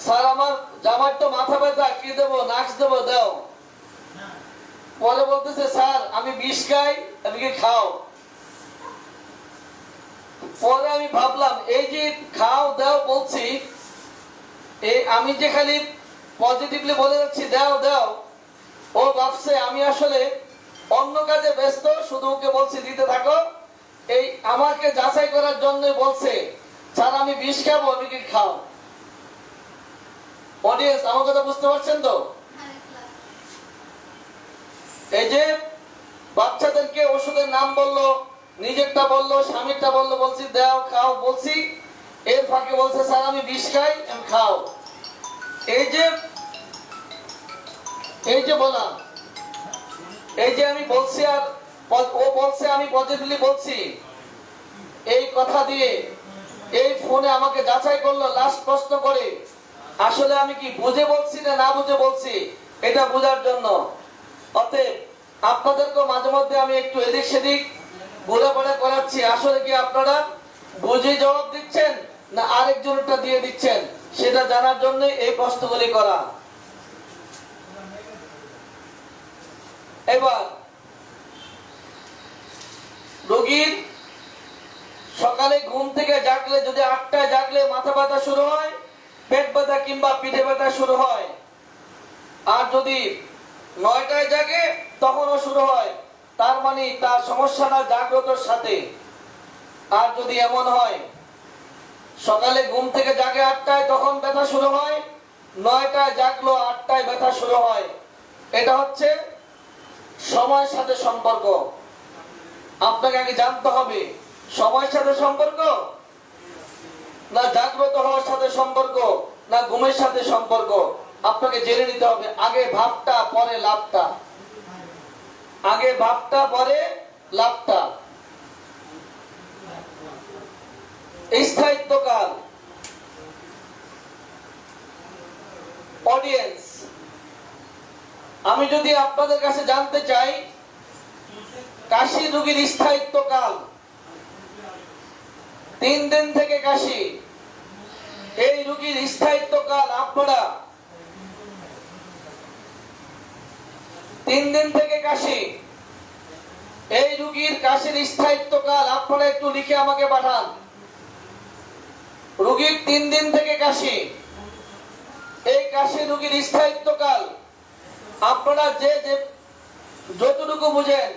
স্যার আমার জামার তো মাথা ব্যথা, কি দেব? নাক্স দেব? দাও। পরে বলতেছে, স্যার আমি বিষ খাই, আমি কি? খাও। পরে আমি ভাবলাম, এই যে খাও দাও বলছি, এই আমি যে খালি পজিটিভলি বলে যাচ্ছি দাও দাও, ও ভাবছে আমি আসলে অন্য কাজে ব্যস্ত, শুধু ওকে বলছি দিতে থাকো। এই আমাকে যাচাই করার জন্য বলছে, স্যার আমি বিষ খাবো, আমি কি? খাও। অডিয়েন্স, আমার কথা বুঝতে পারছেন তো? এই যে বাচ্চাদেরকে ওষুধের নাম বললো, নিজেরটা বললো, স্বামীরটা বললো, বলছি দাও খাও বলছি, এর ফাঁকে বলছে স্যার আমি বিষ খাই, আমি খাও। এই যে বলা, এই যে আমি বলছি আর ও বলছে আমি পজিটিভলি বলছি, এই কথা দিয়ে এই ফোনে আমাকে যাচাই করলো লাস্ট প্রশ্ন করে আসলে আমি কি বুঝে বলছি না না বুঝে বলছি এটা বোঝার জন্য। অতএব আপনাদেরকে মাঝে মধ্যে আমি একটু এদিক সেদিক ঘুরে পড়ে করাচ্ছি, আসলে কি আপনারা বুঝে জবাব দিচ্ছেন না আরেকজনটা দিয়ে দিচ্ছেন সেটা জানার জন্য এই প্রশ্নগুলি করা। এবার রোগীর সকালে ঘুম থেকে জাগলে, যদি 8টায় জাগলে মাথা ব্যথা শুরু হয়, পেট ব্যথা কিংবা পিঠে ব্যথা শুরু হয়, আর যদি 9টায় জাগে তখনও শুরু হয়, তার মানে তার সমস্যাটা জাগ্রতর সাথে। আর যদি এমন হয় সকালে ঘুম থেকে জাগে 8টায় তখন ব্যথা শুরু হয়, 9টায় জাগলো 8টায় ব্যথা শুরু হয়, এটা হচ্ছে সময়ের সাথে সম্পর্ক। আপনাকে আগে জানতে হবে সময়ের সাথে সম্পর্ক না জাগ্রত হওয়ার সাথে সম্পর্ক না ঘুমের সাথে সম্পর্ক। আপনাকে জেনে নিতে হবে, আগে ভাবটা পরে লাভটা, আগে ভাবটা পরে লাভটা। স্থায়িত্বকাল। অডিয়েন্স, আমি যদি আপনাদের কাছে জানতে চাই কাশি রোগীর স্থায়িত্বকাল 3 দিন থেকে কাশি, এই রোগীর স্থায়িত্বকাল আপনারা 3 দিন থেকে কাশি, এই রোগীর কাশির স্থায়িত্বকাল আপনারা একটু লিখে আমাকে পাঠান। রোগীর 3 দিন থেকে কাশি, এই কাশি রোগীর স্থায়িত্বকাল আপনারা যে যে যতটুকু বুঝেন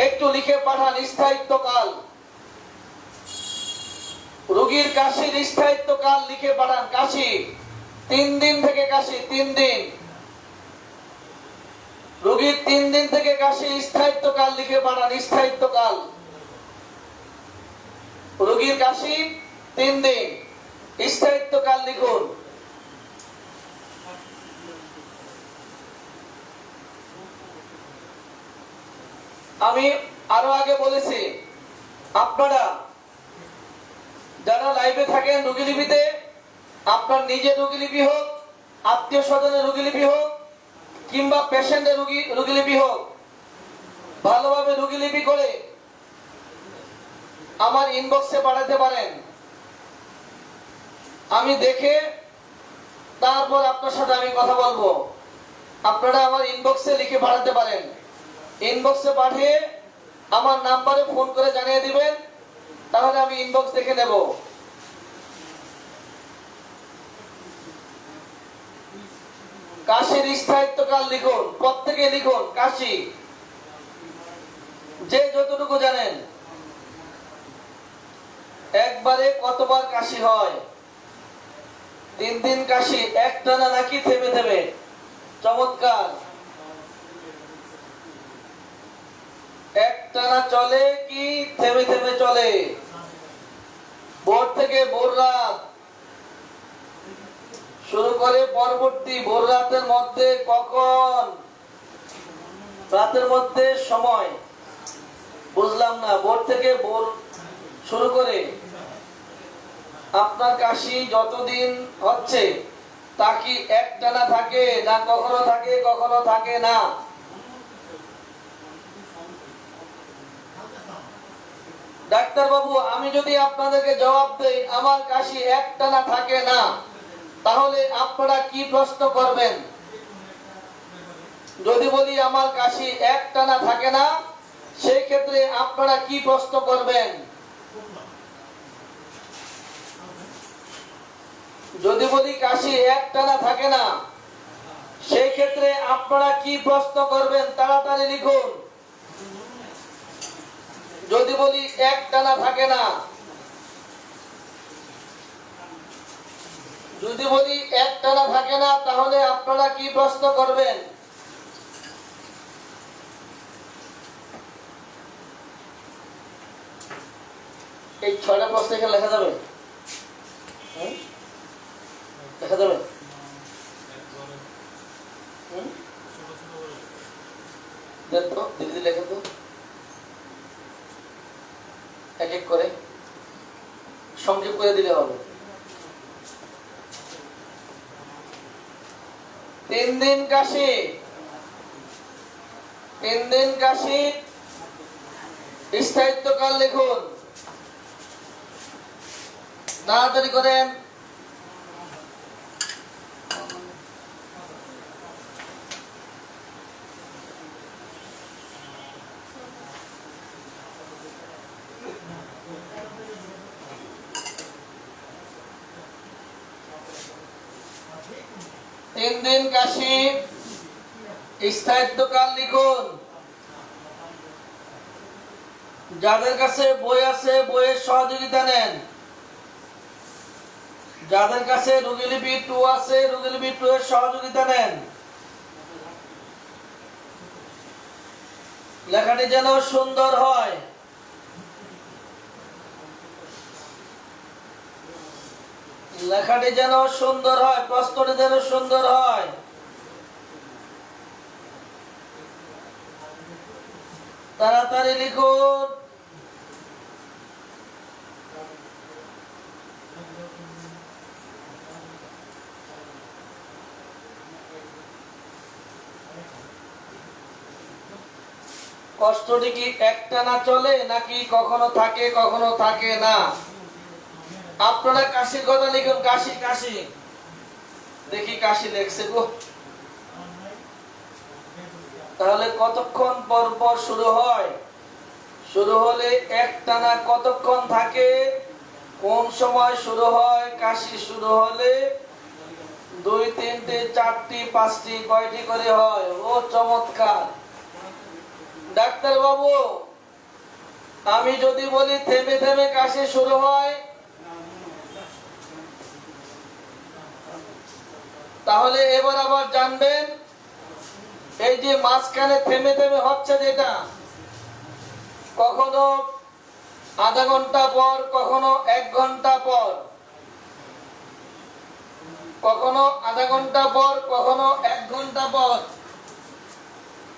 একটু লিখে পাঠান। স্থায়িত্বকাল, রোগীর কাশির স্থায়িত্বকাল লিখে পাঠান। কাশি 3 দিন থেকে কাশি, 3 দিন, রোগীর 3 দিন থেকে কাশি, স্থায়িত্বকাল লিখে পাঠান। স্থায়িত্বকাল, রোগীর কাশি 3 দিন, স্থায়িত্বকাল লিখুন। আমি আরো আগে বলেছি, আপনারা যারা লাইভে থাকেন রোগীলিপিতে, আপনার নিজের রোগীলিপি হোক, আত্মীয় স্বজনের রোগীলিপি হোক কিংবা পেশেন্টের রোগীলিপি হোক, ভালোভাবে রোগীলিপি করে আমার ইনবক্সে পাঠাতে পারেন। আমি দেখে তারপর আপনার সাথে আমি কথা বলবো। আপনারা আমার ইনবক্সে লিখে পাঠাতে পারেন। ইনবক্সে পাঠিয়ে আমার নাম্বারে ফোন করে জানিয়ে দিবেন, তাহলে আমি ইনবক্স দেখে নেব। কাশির স্থায়িত্বকাল লিখুন, প্রত্যেকে লিখুন। কাশি যে যতটুকু জানেন, একবারে কতবার কাশি হয়, 3 দিন কাশি, একটানা নাকি থেমে থেমে? চমৎকার, একটানা চলে কি থেমে থেমে চলে? ভোর থেকে ভোর রাত শুরু করে পরবর্তী ভোর রাতের মধ্যে কখন? রাতের মধ্যে সময় বুঝলাম না। ভোর থেকে ভোর শুরু করে আপনার কাশি যতদিন হচ্ছে তা কি একটানা থাকে না কখনো থাকে কখনো থাকে না? ডাক্তার বাবু, আমি যদি আপনাদেরকে জবাব দেই আমার কাশি একটানা থাকে না, তাহলে আপনারা কি প্রশ্ন করবেন? যদি বলি আমার কাশি একটানা থাকে না, সেই ক্ষেত্রে আপনারা কি প্রশ্ন করবেন? যদি বলি কাশি একটানা থাকে না, সেই ক্ষেত্রে আপনারা কি প্রশ্ন করবেন? তাড়াতাড়ি লিখুন। যদি বলি একটানা থাকে না, যদি বলি একটানা থাকে না, তাহলে আপনারা কি প্রশ্ন করবেন? এই 6টা প্রশ্ন এখানে লেখা যাবে? লেখা যাবে? দেন তো দিদি লেখেন তো এক এক করে সংক্ষেপ করে দিলে হবে। 3 দিন কাশি, 3 দিন কাশি, স্থায়িত্বকাল লিখুন, তাড়াতাড়ি করেন। তিন দিন কাশি, স্থায়িত্বকাল লিখুন। যাদের কাছে বই আছে বইয়ের সহযোগিতা নেন, যাদের কাছে রোগীলিপি 2 আছে রোগীলিপি 2 এর সহযোগিতা নেন। লেখাটি যেন সুন্দর হয়। লেখাটি যেন সুন্দর হয়, প্রশ্নটি যেন সুন্দর হয়। তাড়াতাড়ি লিখুন। কষ্টটি কি একটানা চলে নাকি কখনো থাকে কখনো থাকে না? আপনারা কাশির কথা লিখুন, কাশি কাশি। দেখি কাশি লেখছে গো। তাহলে কতক্ষণ পর পর শুরু হয়? শুরু হলে একটানা কতক্ষণ থাকে? কোন সময় শুরু হয়? কাশি শুরু হলে 2, 3টে, 4টি, 5টি, কয়টি করে হয়? ও চমৎকার ডাক্তার বাবু। আমি যদি বলি থেমে থেমে কাশি শুরু হয়, তাহলে এবার আবার জানবেন এই যে মাঝখানে থেমে থেমে হচ্ছে যেটা, কখনো আধা ঘন্টা পর, কখনো 1 ঘন্টা পর, কখনো আধা ঘন্টা পর, কখনো 1 ঘন্টা পর,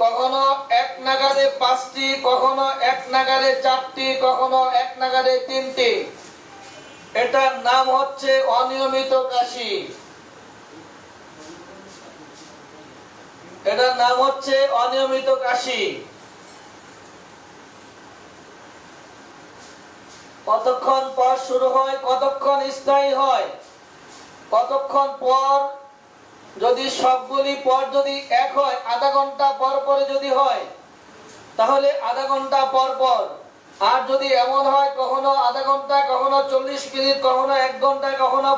কখনো 1 নাগারে 5টি, কখনো 1 নাগারে 4টি, কখনো 1 নাগারে 3টি। এটার নাম হচ্ছে অনিয়মিত কাশি। এটার নাম হচ্ছে অনিয়মিত কাশি। কতক্ষণ পর শুরু হয়, কতক্ষণ স্থায়ী হয়, কতক্ষণ পর, যদি সবগুলি পর যদি এক হয়, আধা ঘন্টা পর পরে যদি হয় তাহলে আধা ঘন্টা পর পর। আর যদি এমন হয় কখনো আধা ঘন্টা, কখনো 40 মিনিট, কখনো 1 ঘন্টা, কখনো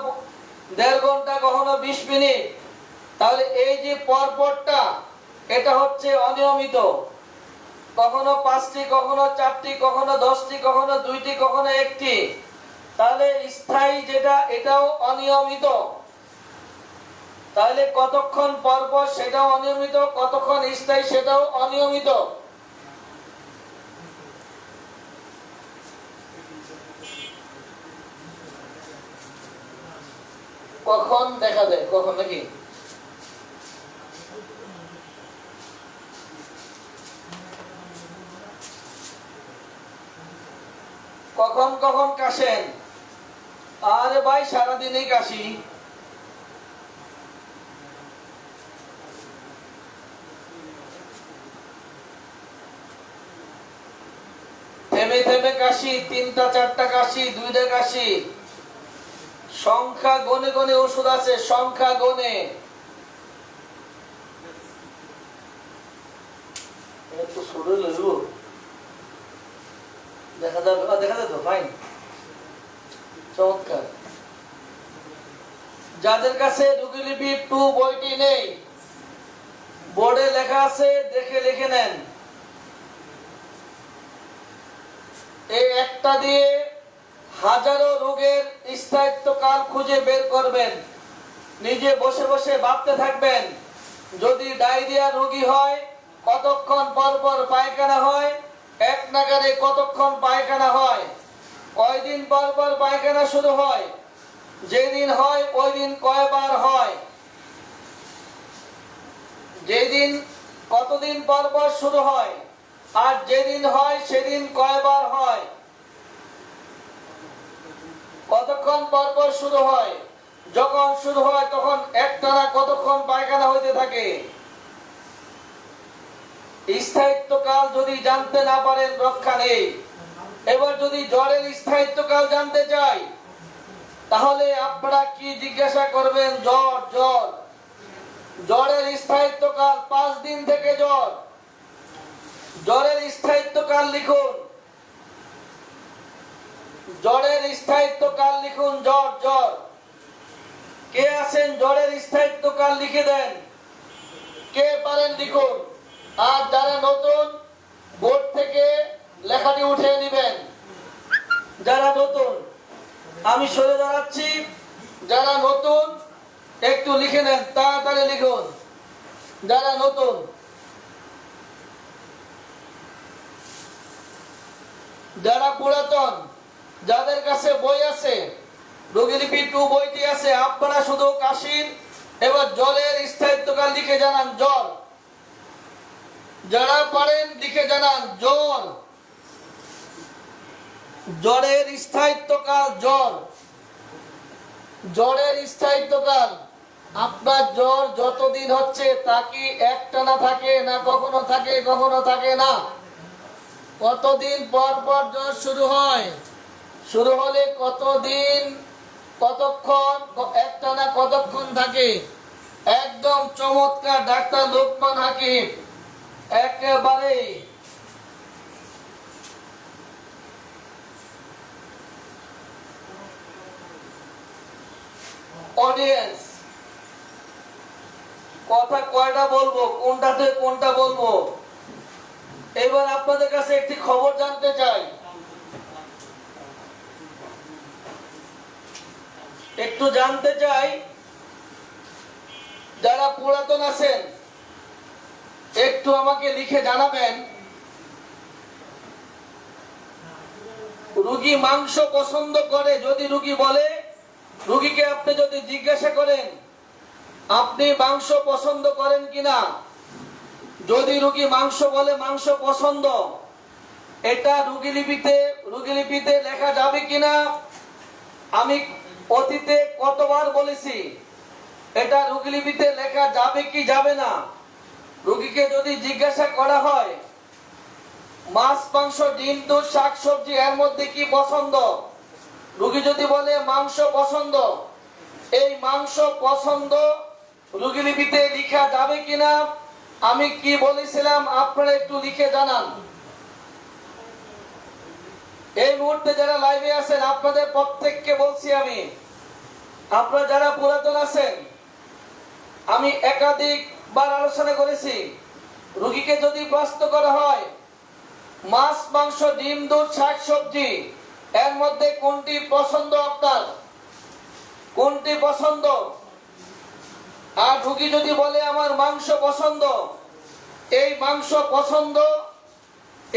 1.5 ঘন্টা, কখনো 20 মিনিট, তাহলে এই যে পর পরটা এটা হচ্ছে অনিয়মিত। কখনো 5টি, কখনো 4টি, কখনো 10টি, কখনো 2টি, কখনো 1টি। তাহলে স্থায়ী যেটা এটাও অনিয়মিত। তাহলে কতক্ষণ পর পর সেটাও অনিয়মিত, কতক্ষণ স্থায়ী সেটাও অনিয়মিত। কখন দেখা দেয়, কখন নাকি? কখন কখন কাশেন? আরে ভাই সারাদিনই কাশি। থেমে থেমে কাশি, 3টা 4টা কাশি, 2টা কাশি। সংখ্যা গনে গনে ওষুধ আছে, সংখ্যা গনে। একটু সরে লইব, দেখা যাবে, দেখা যাবে তো ফাইন, চমৎকার। যাদের কাছে রোগীলিপি 2 বইটি নেই, বোর্ডে লেখা আছে, দেখে লিখে নেন। এই একটা দিয়ে হাজারো রোগের স্থায়িত্বকাল খুঁজে বের করবেন। নিজে বসে বসে ভাবতে থাকবেন, যদি ডায়রিয়া রোগী হয় কতক্ষণ পর পর পায়খানা হয়, 1 নাগারে কতক্ষণ পায়খানা হয়, কয়দিন পর পর পায়খানা শুরু হয়, যেদিন হয় ওই দিন কয়বার হয়, যেদিন কতদিন পর পর শুরু হয়, আর যেদিন হয় সেদিন কয়বার হয়? কতক্ষণ পর পর শুরু হয়? যখন শুরু হয় তখন একটানা কতক্ষণ পায়খানা হইতে থাকে? স্থায়িত্বকাল যদি জানতে না পারেন রক্ষা নেই। এবার যদি জ্বরের স্থায়িত্বকাল জানতে চাই, তাহলে আপনারা কি জিজ্ঞাসা করবেন? জ্বর জ্বর জ্বরের স্থায়িত্বকাল 5 দিন থেকে জ্বর। জ্বরের স্থায়িত্বকাল লিখুন, জ্বরের স্থায়িত্বকাল লিখুন, জ্বর জ্বর। কে আছেন জ্বরের স্থায়িত্বকাল লিখে দেন? কে পারেন লিখুন। আর যারা নতুন, বোর্ড থেকে লেখাটি উঠিয়ে নেবেন। যারা নতুন, আমি সরে দাঁড়াচ্ছি। যারা নতুন একটু লিখে নেন, তাড়াতাড়ি লিখুন। যারা নতুন, যারা পুরাতন, যাদের কাছে বই আছে, রোগীলিপি 2 বইটি আছে, আপনারা শুধু কাশির এবার জ্বরের স্থায়িত্বকাল লিখে জানান, জ্বর। যারা পারেন লিখে জানান, জ্বর। জ্বরের স্থায়িত্বকাল জ্বর। জ্বরের স্থায়িত্বকাল, আপনার জ্বর যতদিন হচ্ছে তা কি একটানা থাকে, না কখনো থাকে কখনো থাকে না? কতদিন পর পর জ্বর শুরু হয়? শুরু হলে কতদিন, কতক্ষণ, একটানা কতক্ষণ থাকে? একদম চমৎকার ডাক্তার লোকমান হাকিম, একেবারে অডিয়েন্স। কথা কয়টা বলবো, কোনটাতে কোনটা বলবো? এবার আপনাদের কাছে একটি খবর জানতে চাই, একটু জানতে চাই। যারা পুরাতন আছেন একটু আমাকে লিখে জানাবেন, রোগী মাংস পছন্দ করে? যদি রোগী বলে, রোগীকে আপনি যদি জিজ্ঞাসা করেন আপনি মাংস পছন্দ করেন কিনা, যদি রোগী মাংস বলে মাংস পছন্দ, এটা রোগীলিপিতে লেখা যাবে কিনা? আমি অতীতে কতবার বলেছি, এটা রোগীলিপিতে লেখা যাবে কি যাবে না? রোগীকে যদি জিজ্ঞাসা করা হয় মাছ মাংস ডিম দুধ শাকসবজি এর মধ্যে কি পছন্দ, রোগী যদি বলে মাংস পছন্দ, এই মাংস পছন্দ রোগীলিপিতে লেখা যাবে কিনা? আমি কি বলেছিলাম আপনারা একটু লিখে জানান। এই মুহূর্তে যারা লাইভে আছেন আপনাদের প্রত্যেককে বলছি আমি, আপনারা যারা পুরাতন আছেন, আমি একাধিকবার আলোচনা করেছি, রোগীকে যদি প্রশ্ন করা হয় মাছ মাংস ডিম দুধ শাকসবজি এর মধ্যে কোনটি পছন্দ আপনার, কোনটি পছন্দ, আর রোগী যদি বলে আমার মাংস পছন্দ, এই মাংস পছন্দ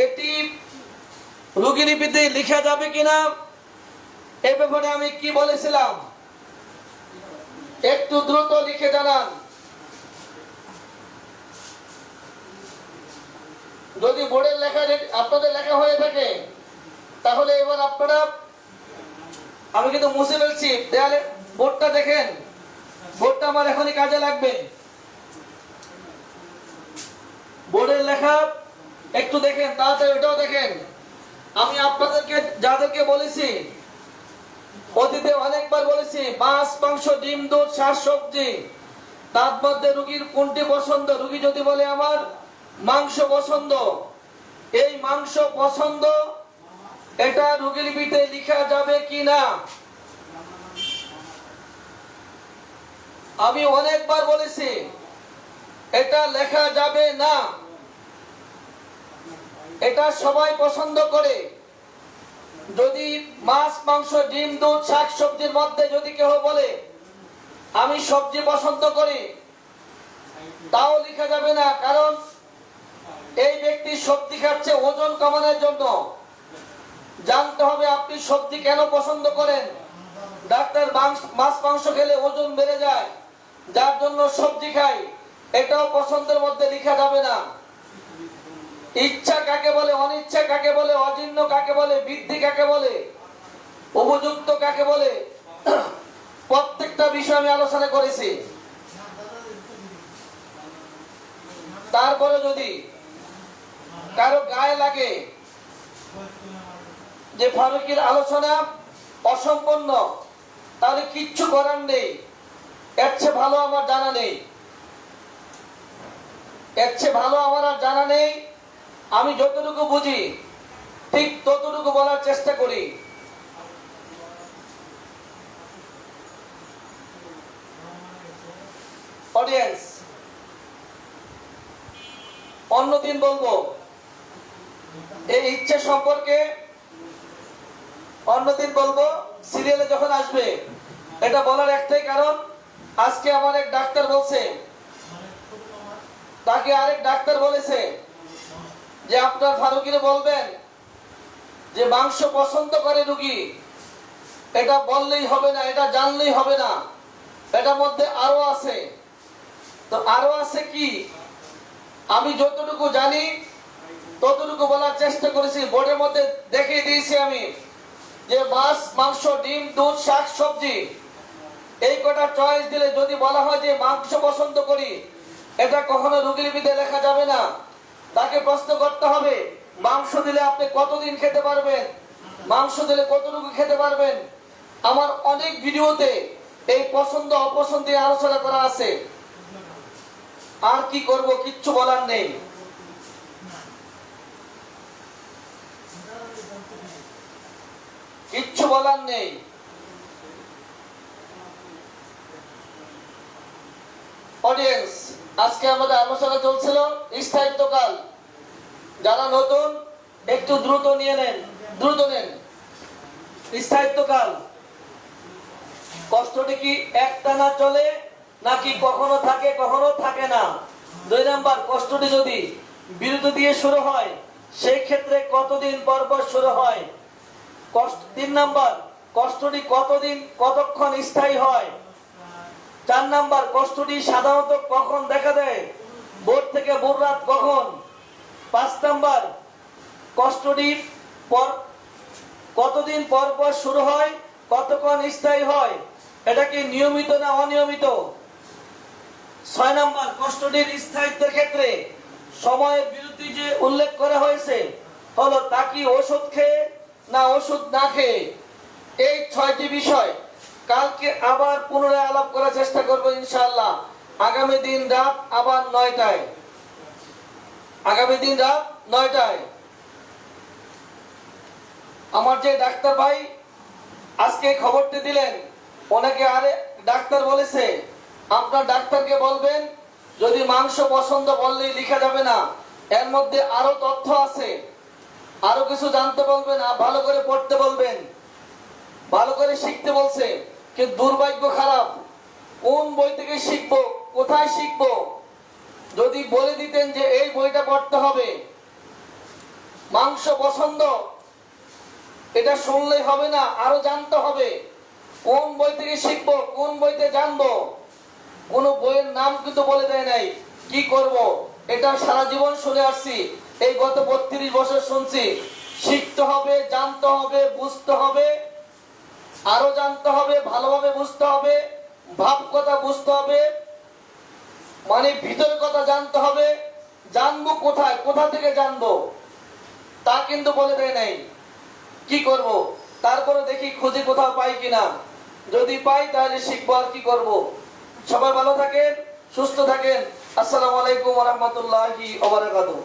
এটি রোগীলিপিতে লেখা যাবে কিনা? এ ব্যাপারে আমি কি বলেছিলাম একটু দ্রুত লিখে জানান। যদি বোর্ডের লেখা আপনাদের লেখা হয়ে থাকে তাহলে এবার আপনারা, আমি কিন্তু মুছে ফেলছি দেয়ালে, বোর্ডটা দেখেন, বোর্ডটা আমার এখনই কাজে লাগবে। বোর্ডের লেখা একটু দেখেন, তাড়াতাড়ি ওটাও দেখেন। আমি আপনাদেরকে যাদেরকে বলেছি, অতীতে অনেকবার বলেছি, মাছ মাংস ডিম দুধ শাকসবজি, তার মধ্যে রোগীর কোনটি পছন্দ, রোগী যদি বলে আমার মাংস পছন্দ, এই মাংস পছন্দ এটা রোগীলিপিতে লেখা যাবে কি না? আমি অনেকবার বলেছি এটা লেখা যাবে না। এটা সবাই পছন্দ করে। যদি মাছ মাংস ডিম দুধ শাকসবজির মধ্যে যদি কেউ বলে আমি সবজি পছন্দ করি, তাও লেখা যাবে না, কারণ এই ব্যক্তি সবজি খাচ্ছে ওজন কমানোর জন্য। জানতে হবে আপনি সবজি কেন পছন্দ করেন। ডাক্তার মাছ মাংস খেলে ওজন বেড়ে যায়, যার জন্য সবজি খাই। এটাও পছন্দের মধ্যে লেখা যাবে না। ইচ্ছা কাকে বলে, অনিচ্ছা কাকে বলে, অজীর্ণ কাকে বলে, বৃদ্ধি কাকে বলে, উপযুক্ত কাকে বলে, প্রত্যেকটা বিষয় আমি আলোচনা করেছি। তারপরে যদি কারো গায়ে লাগে যে ফারুকের আলোচনা অসম্পূর্ণ, তাহলে কিচ্ছু করার নেই। এর চেয়ে ভালো আমার জানা নেই, এর চেয়ে ভালো আমার আর জানা নেই। আমি যতটুকু বুঝি ঠিক ততটুকু বলার চেষ্টা করি। অডিয়েন্স, অন্যদিন বলবো এই ইচ্ছে সম্পর্কে, অন্যদিন বলবো সিরিয়ালে যখন আসবে। এটা বলার একটাই কারণ, আজকে আমার এক ডাক্তার বলছে, তাকে আরেক ডাক্তার বলেছে যে আপনার ফারুকিরে বলবেন যে মাংস পছন্দ করে রোগী, এটা বললেই হবে না, এটা জানলেই হবে না, এটার মধ্যে আরো আছে। তো আরো আছে কি, আমি যতটুকু জানি ততটুকু বলার চেষ্টা করেছি। বোর্ডের মধ্যে দেখিয়ে দিয়েছি আমি যে মাছ, মাংস, ডিম, দুধ, শাক সবজি, এই কটা চয়েস দিলে যদি বলা হয় যে মাংস পছন্দ করি, এটা কখনো রোগীলিপিতে লেখা যাবে না। তাকে প্রশ্ন করতে হবে মাংস দিলে আপনি কতদিন খেতে পারবেন, মাংস দিলে কতটুকু খেতে পারবেন। আমার অনেক ভিডিওতে এই পছন্দ অপছন্দ নিয়ে আলোচনা করা আছে। আর কি করব, কিচ্ছু বলার নেই। কিচ্ছু বলার নেই। অডিয়েন্স, আজকে আমাদের আলোচনা চলছিল স্থায়িত্বকাল। যারা নতুন একটু দ্রুত নিয়ে নেন, দ্রুত নেন। স্থায়িত্বকাল কষ্টটি কি একটানা চলে নাকি কখনো থাকে কখনো থাকে না? 2 নাম্বার, কষ্টটি যদি বিরতি দিয়ে শুরু হয় সেই ক্ষেত্রে কতদিন পর পর শুরু হয়? 3 নাম্বার, কষ্টটি কতদিন কতক্ষণ স্থায়ী হয়? 4 নাম্বার, কষ্টটি সাধারণত কখন দেখা দেয়, ভোর থেকে ভোর রাত কখন? 5 নাম্বার, কষ্টটি কতদিন পর পর শুরু হয়, কতক্ষণ স্থায়ী হয়, এটা কি নিয়মিত না অনিয়মিত? 6 নাম্বার, কষ্টটির স্থায়িত্বের ক্ষেত্রে সময়ের বিরতি যে উল্লেখ করা হয়েছে হলো তা কি ওষুধ খেয়ে না ওষুধ না খেয়ে? এই 6টি বিষয় কালকে আবার পুনরায় আলাপ করার চেষ্টা করব ইনশাআল্লাহ। আগামী দিন রাত আবার 9টায়, আগামী দিন রাত 9টায়। আমার যে ডাক্তার ভাই আজকে খবরটি দিলেন, ওনাকে আরে ডাক্তার বলেছে আপনার ডাক্তারকে বলবেন যদি মাংস পছন্দ বললেই লেখা যাবে না, এর মধ্যে আরো তথ্য আছে, আরো কিছু জানতে বলবেন, ভালো করে পড়তে বলবেন, ভালো করে শিখতে বলছে। কিন্তু দুর্ভাগ্য খারাপ, কোন বই থেকে শিখবো, কোথায় শিখবো? যদি বলে দিতেন যে এই বইটা পড়তে হবে, মাংস পছন্দ, এটা শুনলেই হবে না, আরো জানতে হবে। কোন বই থেকে শিখবো, কোন বইতে জানবো? কোন বইয়ের নাম কিন্তু বলে দেয় নাই। কি করব? এটা সারা জীবন শুনে আসছি, এই গত 32 বছর শুনছি। শিখতে হবে, জানতে হবে, বুঝতে হবে, আরো জানতে হবে, ভালোভাবে বুঝতে হবে, ভাব কথা বুঝতে হবে, মানে ভিতরের কথা জানতে হবে। জানবো কোথায়, কোথা থেকে জানবো তা কিন্তু বলে দেয় নাই। কি করব? তারপরে দেখি খুঁজে কোথাও পাই কিনা, যদি পাই তাহলে শিখবো, আর কি করব। সবাই ভালো থাকেন, সুস্থ থাকেন। আসসালামু আলাইকুম ওয়া রাহমাতুল্লাহি ওয়া বারাকাতুহু।